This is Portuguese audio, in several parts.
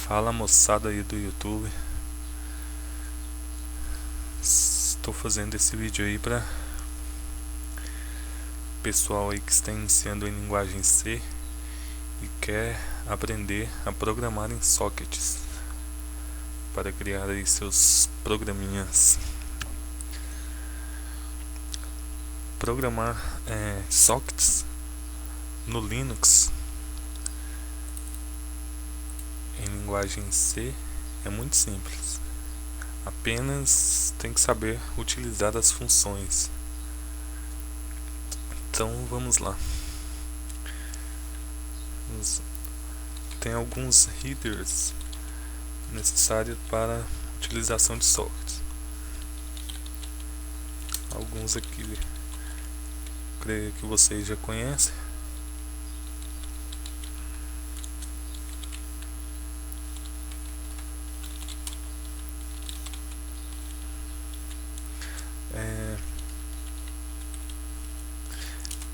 Fala moçada aí do YouTube. Estou fazendo esse vídeo aí para pessoal aí que está iniciando em linguagem C e quer aprender a programar em sockets para criar aí seus programinhas. Programar sockets no Linux em linguagem C é muito simples. Apenas tem que saber utilizar as funções. Então vamos lá. Tem alguns headers necessários para utilização de sockets. Alguns aqui creio que vocês já conhecem.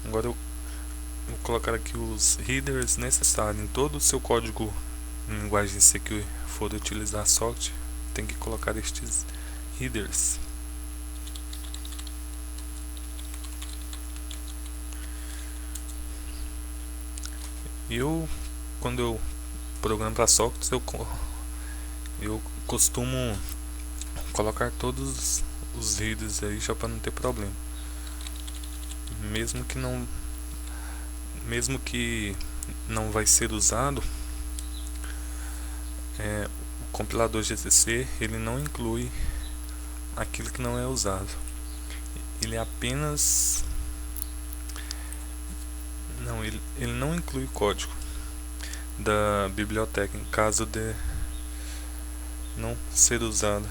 Agora eu vou colocar aqui os headers necessários em todo o seu código em linguagem C que for utilizar socket. Tem que colocar estes headers. Quando eu programo para sockets, eu costumo colocar todos os headers aí já para não ter problema. Mesmo que não vai ser usado, o compilador GCC ele não inclui aquilo que não é usado. Ele apenas ele não inclui o código da biblioteca em caso de não ser usado.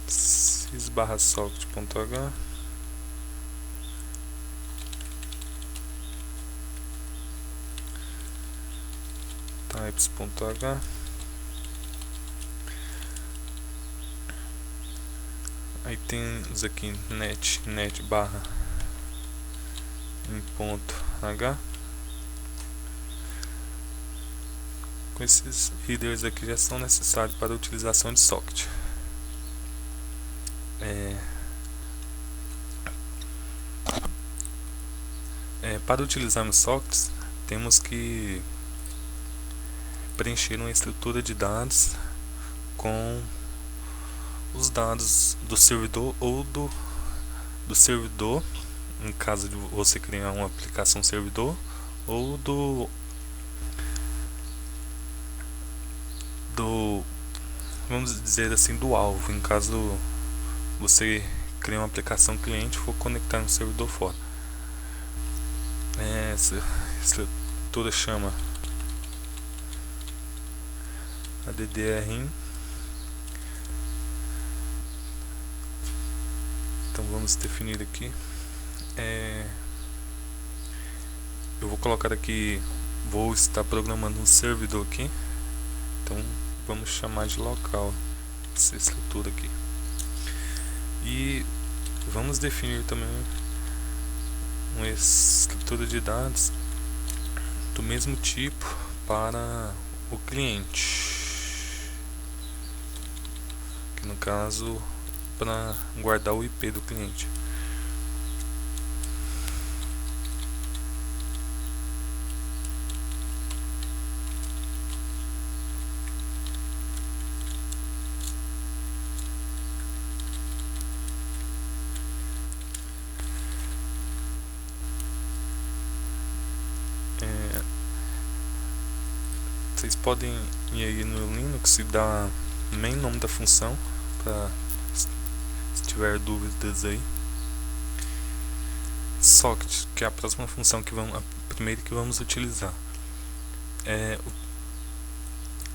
sys/socket.h types.h aí temos aqui net barra em ponto h. Com esses headers aqui já são necessários para a utilização de socket. Para utilizarmos sockets, temos que preencher uma estrutura de dados com os dados do servidor ou do servidor, em caso de você criar uma aplicação servidor, ou vamos dizer assim, do alvo, em caso você criar uma aplicação cliente e for conectar no servidor fora. Essa estrutura chama addrin. Então vamos definir aqui. Eu vou colocar aqui, vou estar programando um servidor aqui, então vamos chamar de local essa estrutura aqui. E vamos definir também uma estrutura de dados do mesmo tipo para o cliente, que no caso para guardar o IP do cliente. Vocês podem ir aí no Linux e dar main nome da função para se tiver dúvidas aí. Socket, que é a próxima função a primeira que vamos utilizar.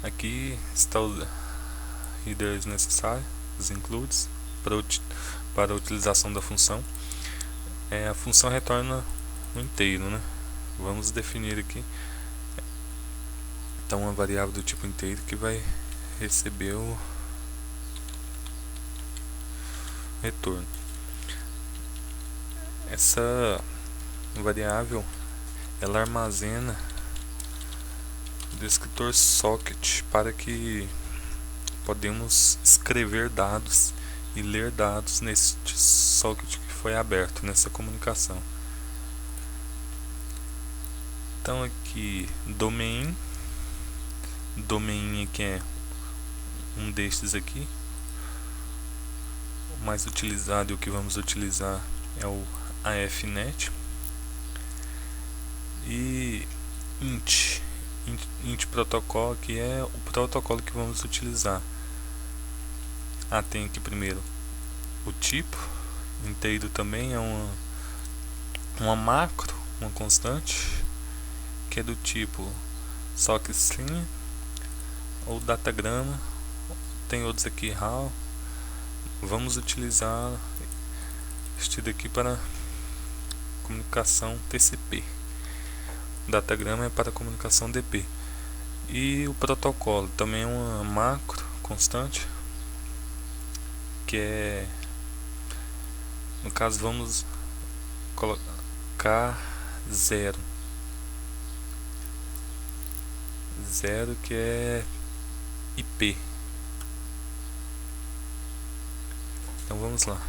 Aqui está os headers necessários, os includes para a utilização da função. A função retorna um inteiro, né? Vamos definir aqui então uma variável do tipo inteiro que vai receber o retorno. Essa variável ela armazena descritor socket para que podemos escrever dados e ler dados nesse socket que foi aberto nessa comunicação. Então aqui domain aqui é um destes aqui. O mais utilizado e o que vamos utilizar é o AFNet. E int protocolo, que é o protocolo que vamos utilizar. Tem aqui primeiro o tipo inteiro, também é uma macro, uma constante, que é do tipo sockstring ou datagrama. Tem outros aqui, how. Vamos utilizar este daqui para comunicação TCP. Datagrama é para comunicação DP. E o protocolo também é uma macro constante, que é, no caso, vamos colocar 0, que é IP. Então vamos lá,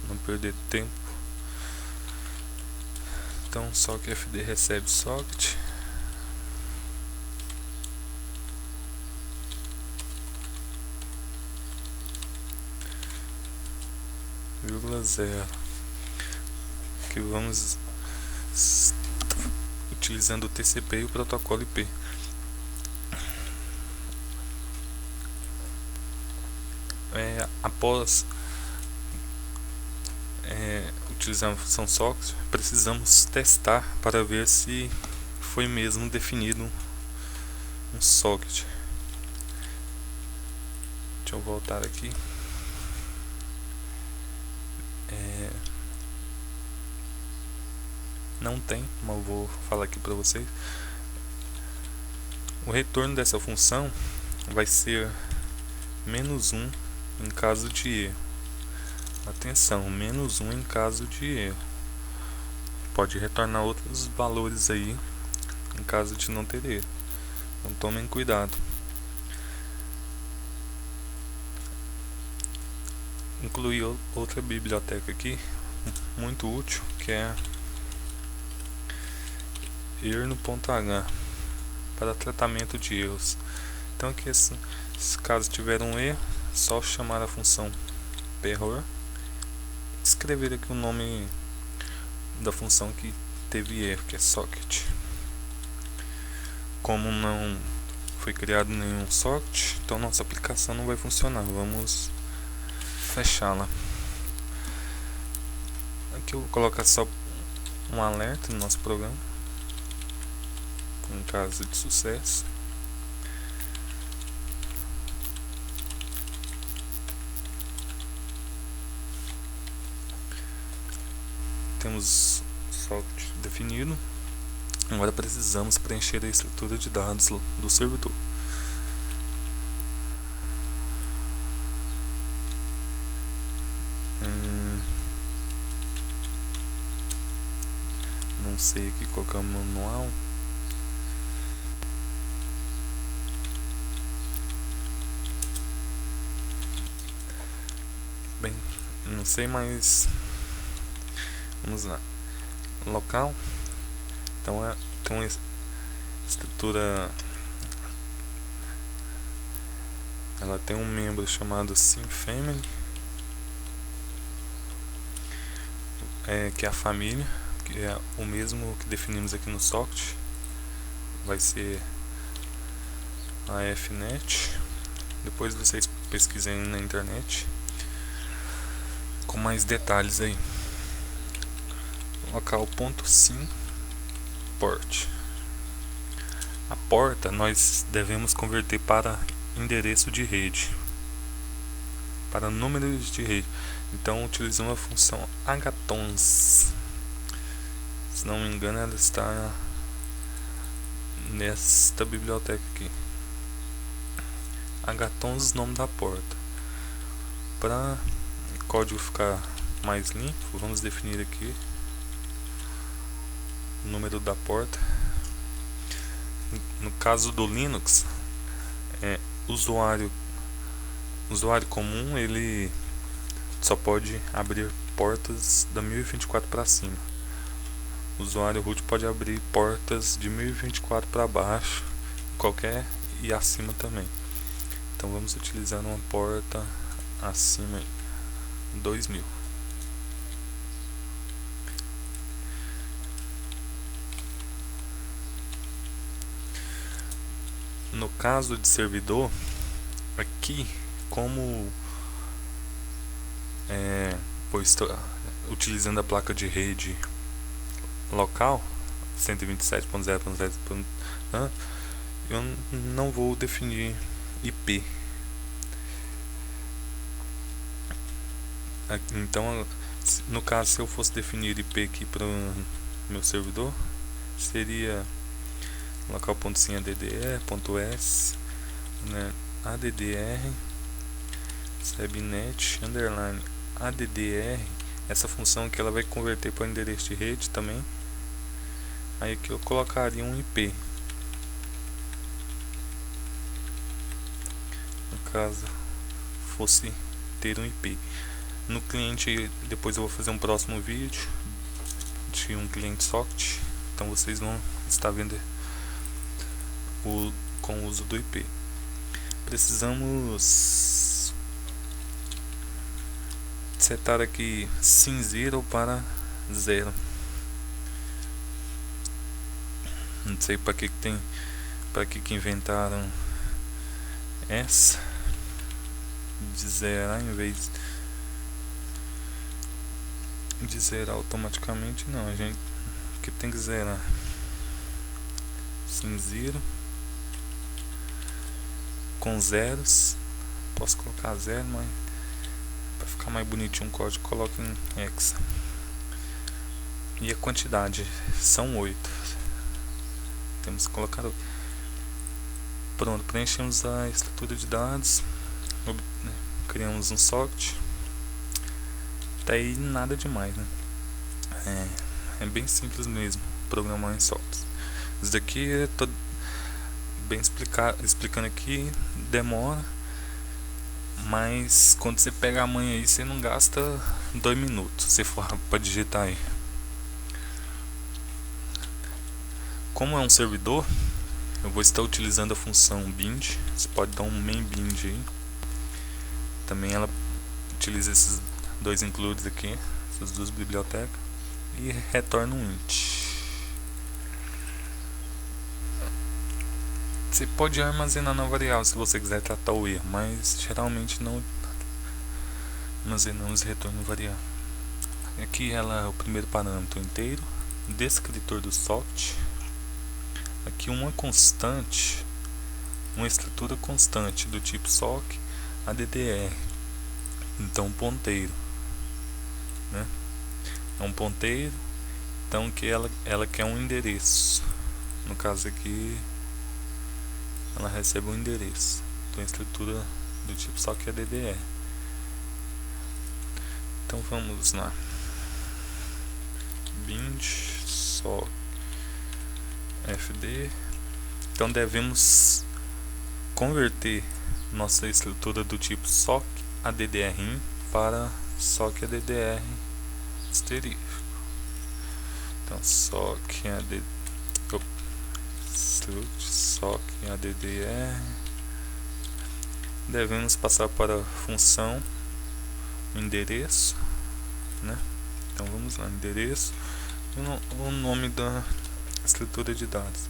não perder tempo. Então socket fd recebe socket, ,0, que vamos utilizando o TCP e o protocolo IP. Após utilizar a função socket, precisamos testar para ver se foi mesmo definido um socket. Deixa eu voltar aqui. Não tem, mas eu vou falar aqui para vocês. O retorno dessa função vai ser -1 em caso de erro. Atenção, -1 em caso de erro. Pode retornar outros valores aí em caso de não ter erro. Então tomem cuidado. Incluí outra biblioteca aqui muito útil, que é erno.h, para tratamento de erros. Então aqui, se caso tiver um erro, só chamar a função perror, escrever aqui o nome da função que teve erro, que é socket. Como não foi criado nenhum socket, então nossa aplicação não vai funcionar. Vamos fechá-la. Aqui eu vou colocar só um alerta no nosso programa, em caso de sucesso. Temos socket definido. Agora precisamos preencher a estrutura de dados do servidor. Não sei aqui qual que é o manual. Bem, não sei, mas vamos lá. Local. Então tem uma estrutura. Ela tem um membro chamado simFamily, que é a família, que é o mesmo que definimos aqui no socket. Vai ser a AFNet. Depois vocês pesquisem na internet com mais detalhes aí. Local .sim port. A porta nós devemos converter para endereço de rede, para números de rede. Então utilizamos a função hTONS. Se não me engano, ela está nesta biblioteca aqui. hTONS, nome da porta. Para o código ficar mais limpo, vamos definir aqui o número da porta. No caso do Linux, usuário comum ele só pode abrir portas da 1024 para cima. O usuário root pode abrir portas de 1024 para baixo, qualquer e acima também. Então vamos utilizar uma porta acima 2000. No caso de servidor, aqui como pois estou utilizando a placa de rede local 127.0.0, eu não vou definir IP. Então, no caso, se eu fosse definir IP aqui para o meu servidor, seria local.sim addr.s, né, addr subnet underline addr. Essa função aqui ela vai converter para o endereço de rede também. Aí aqui eu colocaria um IP, no caso fosse ter um IP. No cliente, depois eu vou fazer um próximo vídeo de um cliente socket, então vocês vão estar vendo com o uso do IP. Precisamos setar aqui SYN0 para 0. Não sei para que tem, para que inventaram essa de zerar em vez de zerar automaticamente. Não, a gente que tem que zerar SYN0 com zeros. Posso colocar 0, mas para ficar mais bonitinho o código coloco em hexa. E a quantidade são 8. Temos que colocar. Pronto, preenchemos a estrutura de dados, criamos um socket. Tá aí nada demais, né? É bem simples mesmo programar em sockets. Isso daqui eu tô bem explicando aqui, demora, mas quando você pega a manha aí, você não gasta 2 minutos se for para digitar aí. Como é um servidor, eu vou estar utilizando a função bind. Você pode dar um main bind aí. Também ela utiliza esses dois includes aqui, essas duas bibliotecas, e retorna um int. Você pode armazenar na variável se você quiser tratar o erro, mas geralmente não armazenamos retorno variável. Aqui ela é o primeiro parâmetro inteiro, descritor do socket. Aqui uma constante, uma estrutura constante do tipo sock addr. Então ponteiro, né? É um ponteiro, então que ela quer um endereço. No caso aqui ela recebe um endereço. Então a estrutura do tipo sock addr. Então vamos lá. Bind sock fd. Então devemos converter nossa estrutura do tipo sock addr para sock addr asterisco. Então sock addr devemos passar para a função o endereço, né? Então vamos lá, endereço e o nome da estrutura de dados.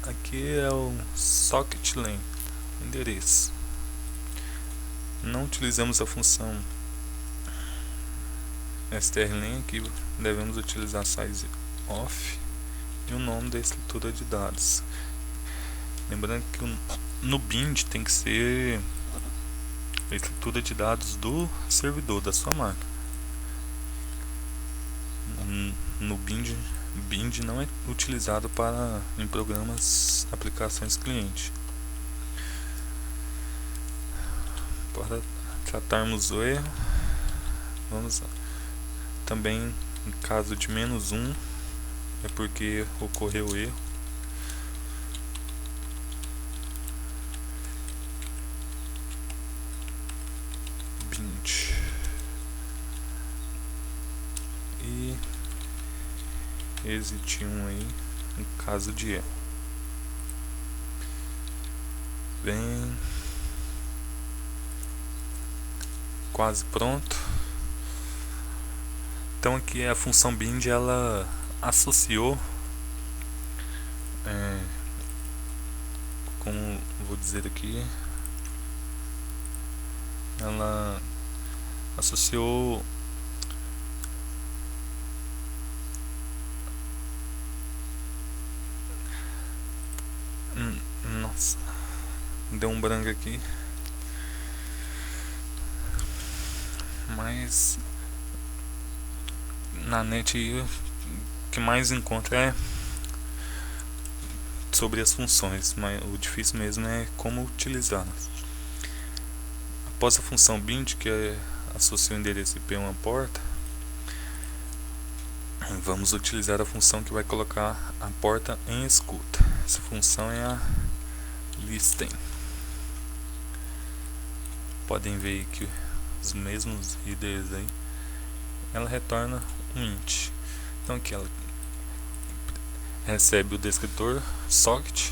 Aqui é o socket length, endereço. Não utilizamos a função strlen, aqui devemos utilizar size of e o nome da estrutura de dados. Lembrando que no bind tem que ser a estrutura de dados do servidor, da sua máquina. No bind não é utilizado em programas, aplicações cliente. Para tratarmos o erro, vamos lá. Também em caso de -1 é porque ocorreu erro. exit 1 aí, no caso de E. Bem, quase pronto. Então aqui a função bind, ela associou, como vou dizer aqui, ela associou nossa, deu um branco aqui, mas na net aí, o que mais encontra é sobre as funções, mas o difícil mesmo é como utilizá-las. Após a função bind, que associa o endereço IP a uma porta, vamos utilizar a função que vai colocar a porta em escuta. Essa função é a listen. Podem ver que os mesmos headers aí, ela retorna um int. Então aqui ela recebe o descritor, socket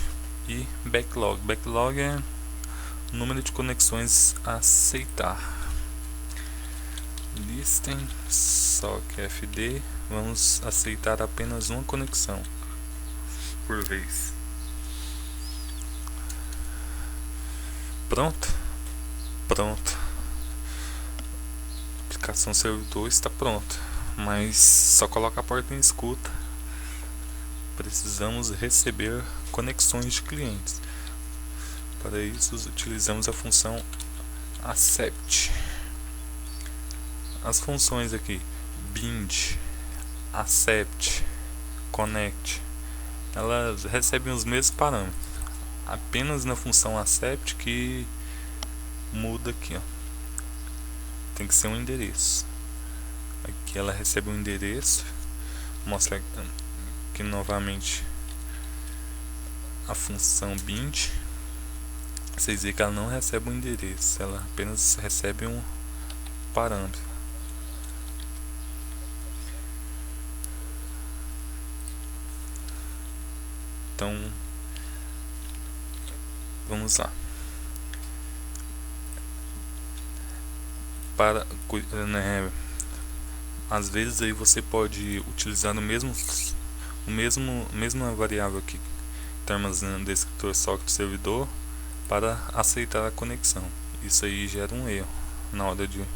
e backlog. Backlog é o número de conexões a aceitar. Listen sockfd, vamos aceitar apenas uma conexão por vez. Pronto? Pronto. A aplicação servidor está pronta, mas só coloca a porta em escuta. Precisamos receber conexões de clientes. Para isso utilizamos a função accept. As funções aqui bind, accept, connect, elas recebem os mesmos parâmetros. Apenas na função accept que muda aqui, ó. Tem que ser um endereço. Aqui ela recebe um endereço. Mostra aqui novamente a função bind. Vocês veem que ela não recebe um endereço, ela apenas recebe um parâmetro. Então vamos lá. Para, às vezes aí você pode utilizar mesma variável aqui, está armazenando descritor socket servidor, para aceitar a conexão. Isso aí gera um erro na hora de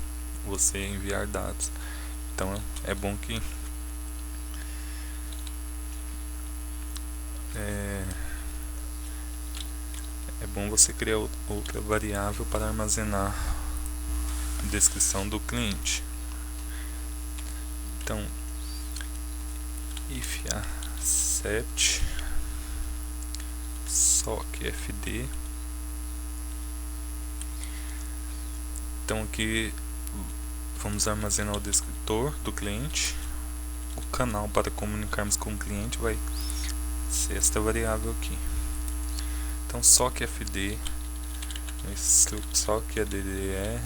você enviar dados. Então é bom que você criar outra variável para armazenar a descrição do cliente. Então if accept sockfd. Então aqui vamos armazenar o descritor do cliente. O canal para comunicarmos com o cliente vai ser esta variável aqui. Então sockfd, sockaddr.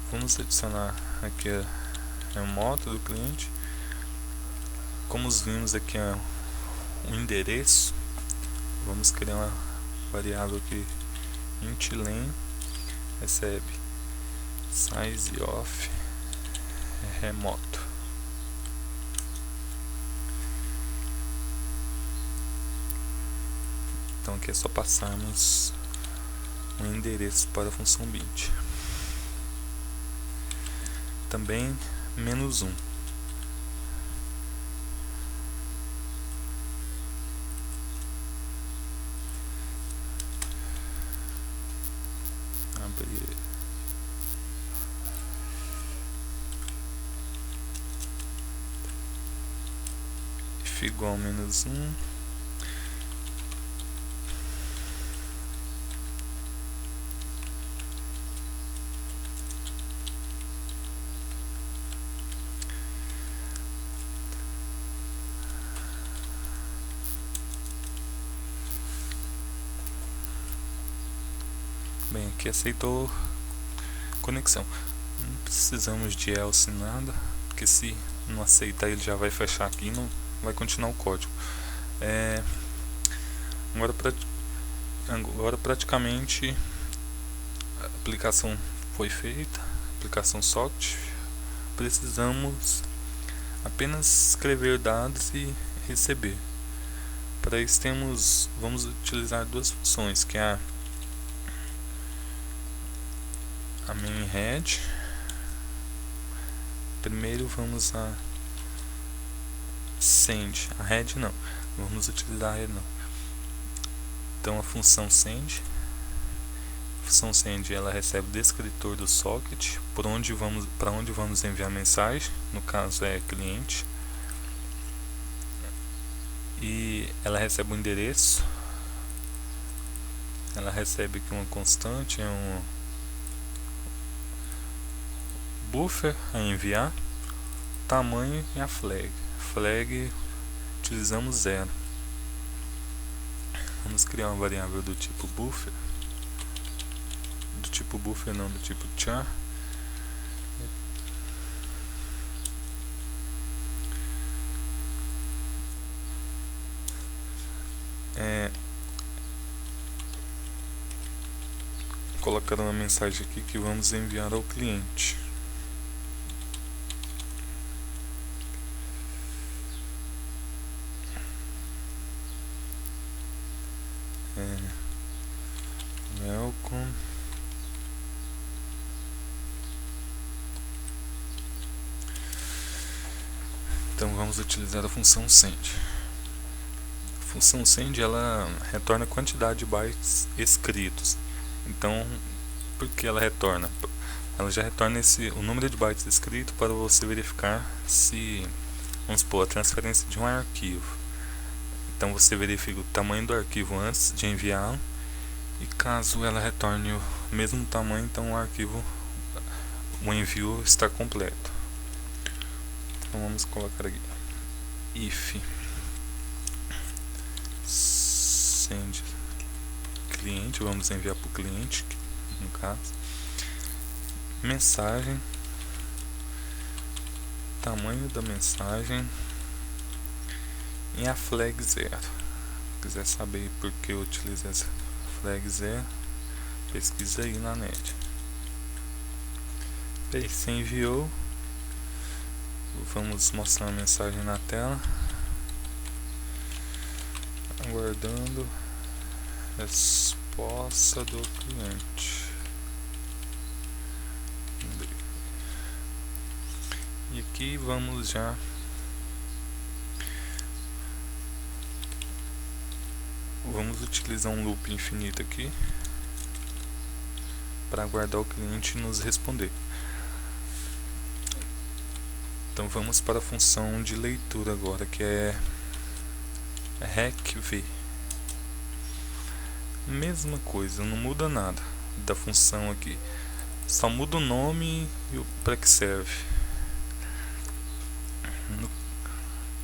Vamos adicionar aqui a moto do cliente. Como vimos aqui o endereço, vamos criar uma variável aqui int_len recebe size of remoto. Então aqui é só passarmos um endereço para a função bind. Também -1. Abrir. If igual -1. Bem, aqui aceitou conexão. Não precisamos de else nada, porque se não aceitar ele já vai fechar aqui e não vai continuar o código. Agora praticamente a aplicação foi feita, aplicação socket. Precisamos apenas escrever dados e receber. Para isso vamos utilizar duas funções, que é a main head. Primeiro vamos a send, a head não, vamos utilizar a head não. Então a função send, ela recebe o descritor do socket, para onde vamos enviar a mensagem, no caso é cliente, e ela recebe o endereço, ela recebe aqui uma constante, um buffer a enviar, tamanho e a flag. Flag utilizamos 0. Vamos criar uma variável do tipo buffer, do tipo char. Colocar uma mensagem aqui que vamos enviar ao cliente. Welcome. Então vamos utilizar a função send. A função send ela retorna a quantidade de bytes escritos. Então, por que ela retorna? Ela já retorna o número de bytes escrito para você verificar se, vamos supor, a transferência de um arquivo. Então você verifica o tamanho do arquivo antes de enviá-lo, e caso ela retorne o mesmo tamanho, então o envio está completo. Então vamos colocar aqui if send cliente, vamos enviar para o cliente, no caso, mensagem, tamanho da mensagem e a flag 0. Se quiser saber por que eu utilizo essa flag 0, pesquisa aí na net. Bem, se enviou, vamos mostrar a mensagem na tela, aguardando resposta do cliente. E aqui vamos utilizar um loop infinito aqui para aguardar o cliente nos responder. Então vamos para a função de leitura agora, que é recv. Mesma coisa, não muda nada da função aqui, só muda o nome e o para que serve.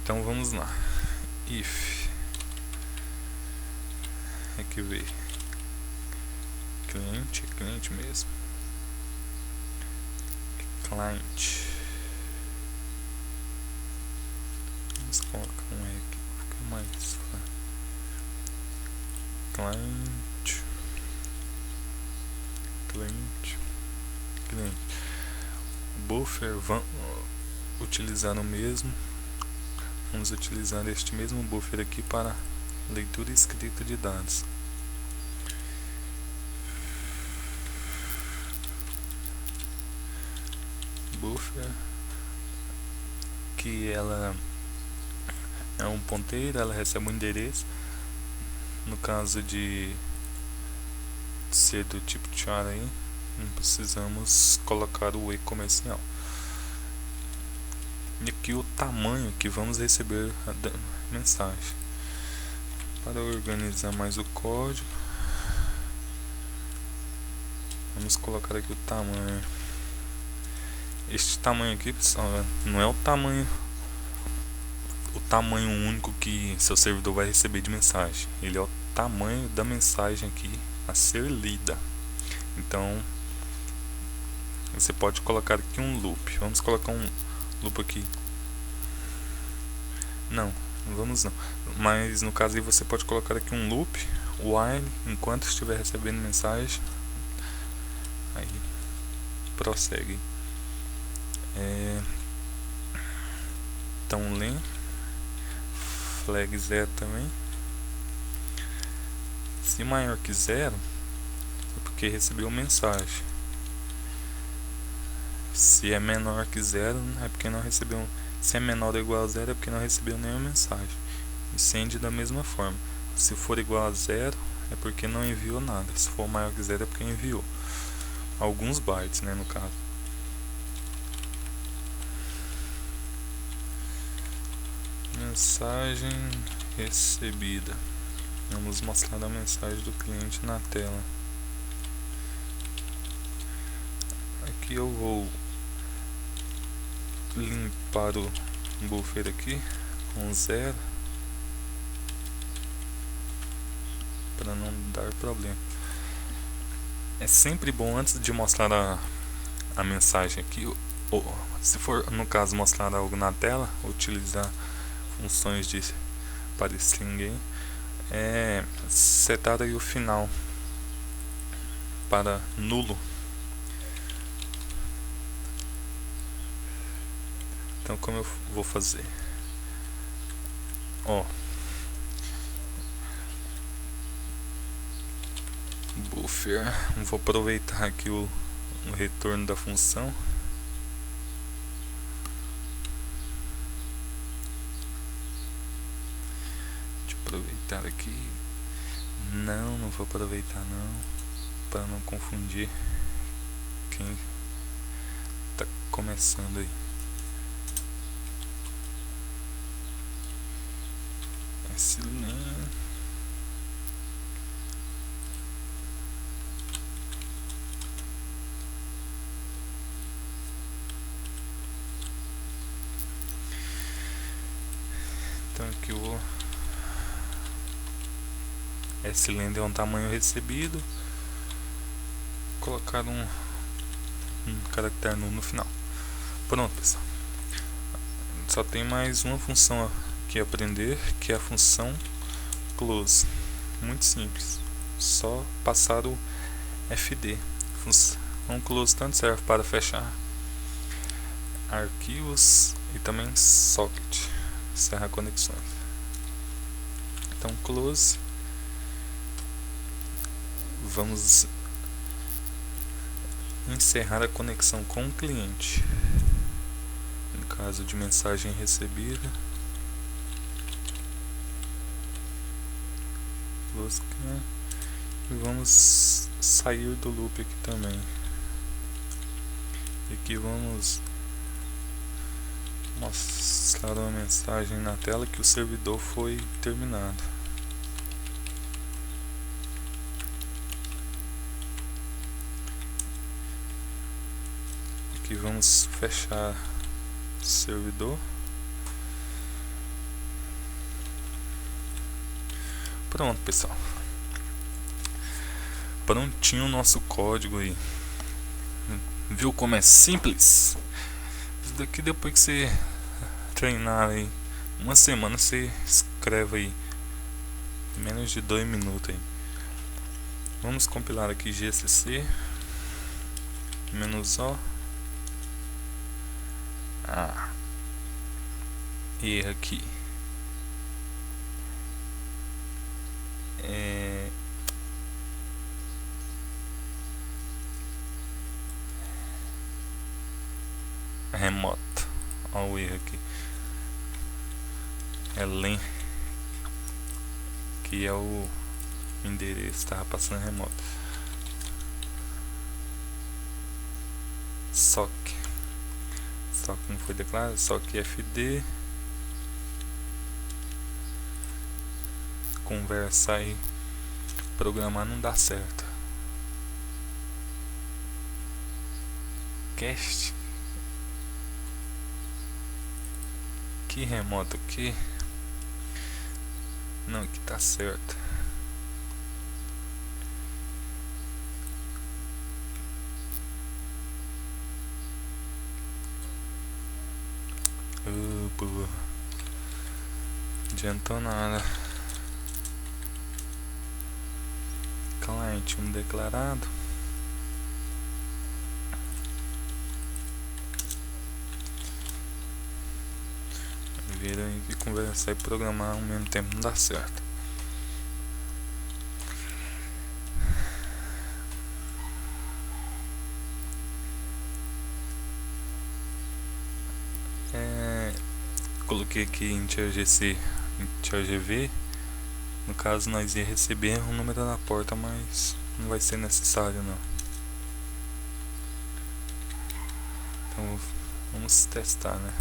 Então vamos lá, if recv cliente mesmo, client, vamos colocar um E aqui, fica mais cliente. Buffer, vamos utilizar o mesmo, vamos utilizar este mesmo buffer aqui para leitura e escrita de dados. Buffer, que ela é um ponteiro, ela recebe um endereço. No caso de ser do tipo char aí, não precisamos colocar o e comercial. E aqui o tamanho que vamos receber a mensagem. Para organizar mais o código, vamos colocar aqui o tamanho. Este tamanho aqui, pessoal, não é o tamanho único que seu servidor vai receber de mensagem. Ele é o tamanho da mensagem aqui a ser lida. Então você pode colocar aqui um loop. Vamos colocar um loop aqui. Não, vamos não. Mas no caso aí você pode colocar aqui um loop while enquanto estiver recebendo mensagem. Aí prossegue. Então len flag 0 também. Se maior que 0 é porque recebeu mensagem. Se é menor que 0 é porque não recebeu. Se é menor ou igual a 0 é porque não recebeu nenhuma mensagem. E send da mesma forma. Se for igual a 0 é porque não enviou nada. Se for maior que 0 é porque enviou alguns bytes, né, no caso. Mensagem recebida. Vamos mostrar a mensagem do cliente na tela. Aqui eu vou limpar o buffer aqui com 0 para não dar problema. É sempre bom, antes de mostrar a mensagem aqui, ou se for no caso mostrar algo na tela, utilizar funções de para string aí, setar aí o final para nulo. Então como eu vou fazer? Buffer, vou aproveitar aqui o retorno da função. Deixa eu aproveitar aqui. Não vou aproveitar não, para não confundir quem está começando aí. Excelente. Então aqui eu vou slender é um tamanho recebido, colocar um caractere nulo no final. Pronto, pessoal. Só tem mais uma função aqui a aprender, que é a função close. Muito simples, só passar o fd. Função close tanto serve para fechar arquivos e também socket, encerrar conexões. Então close, vamos encerrar a conexão com o cliente. No caso de mensagem recebida, e vamos sair do loop aqui também. E aqui vamos mostrar uma mensagem na tela que o servidor foi terminado. Aqui vamos fechar o servidor. Pronto, pessoal. Prontinho o nosso código aí. Viu como é simples? Isso daqui, depois que você treinar aí uma semana, você escreve aí em menos de 2 minutos aí. Vamos compilar aqui gcc -o. Erro aqui. Remoto. Olha o erro aqui. É len, que é o endereço, estava passando remoto. Sock não foi declarado. Sock fd. Conversar e programar não dá certo. Cast. Que remoto aqui? Não, aqui tá certo. Pô, adiantou nada. Client 1 declarado. Viram aí que conversar e programar ao mesmo tempo não dá certo. Coloquei aqui em TRGC, em TRGV. No caso nós ia receber um número na porta, mas não vai ser necessário não. Então vamos testar, né?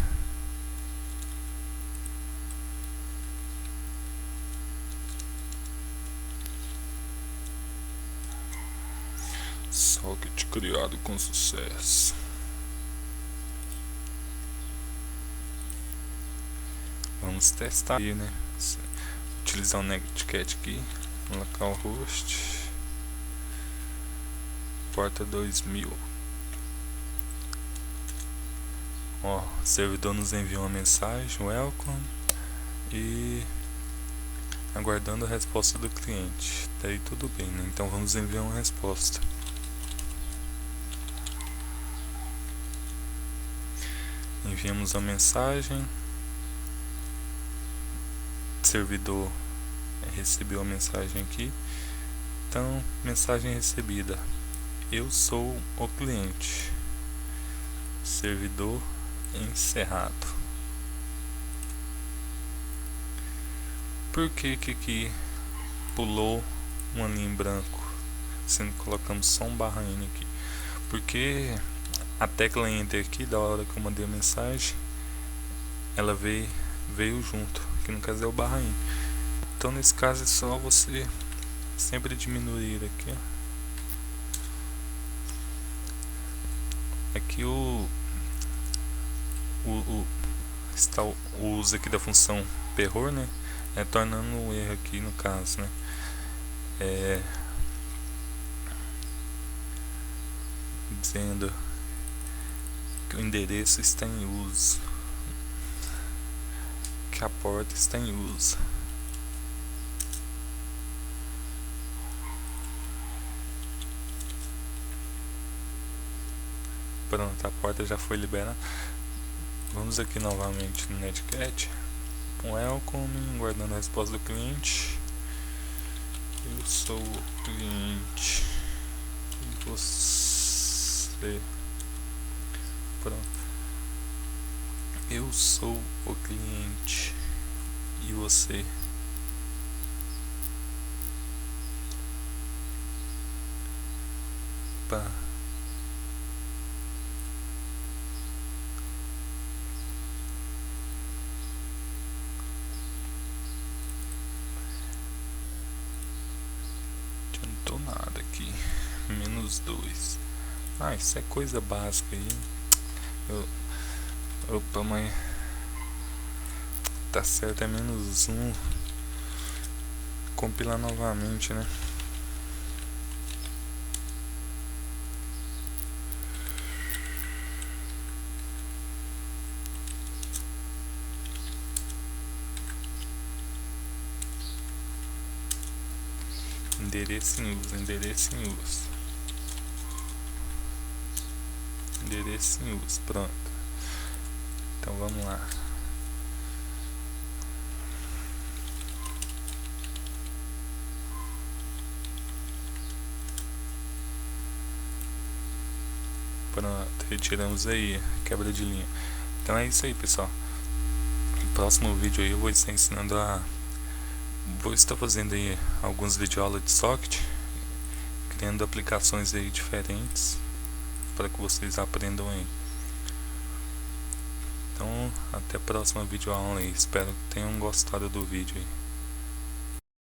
Socket criado com sucesso. Vamos testar aí, né? Utilizar o Netcat aqui, localhost, porta 2000. Ó, o servidor nos enviou uma mensagem, welcome, e aguardando a resposta do cliente. Daí tudo bem, né? Então vamos enviar uma resposta. Enviamos a mensagem. O servidor recebeu a mensagem aqui. Então, mensagem recebida: eu sou o cliente. Servidor encerrado. Por que que pulou uma linha em branco, sendo que colocamos só um /n aqui? Porque a tecla enter aqui, da hora que eu mandei a mensagem, ela veio junto, que no caso é o /n. Então nesse caso é só você sempre diminuir aqui, ó. Aqui está o uso aqui da função perror, né? Tornando um erro aqui no caso, né? Dizendo que o endereço está em uso, que a porta está em uso. Pronto, a porta já foi liberada. Vamos aqui novamente no Netcat, welcome, guardando a resposta do cliente. Eu sou o cliente e você. Pronto. Eu sou o cliente e você. Pá. Adiantou nada aqui. -2. Ah, isso é coisa básica aí. Opa, mas tá certo, é -1. Compilar novamente, né? Endereço em uso, endereço em uso, endereço em uso, pronto. Então vamos lá. Pronto, retiramos aí, quebra de linha. Então é isso aí, pessoal. No próximo vídeo aí eu vou estar ensinando vou estar fazendo aí alguns videoaulas de socket, criando aplicações aí diferentes para que vocês aprendam aí. Então até a próxima videoaula aí. Espero que tenham gostado do vídeo aí.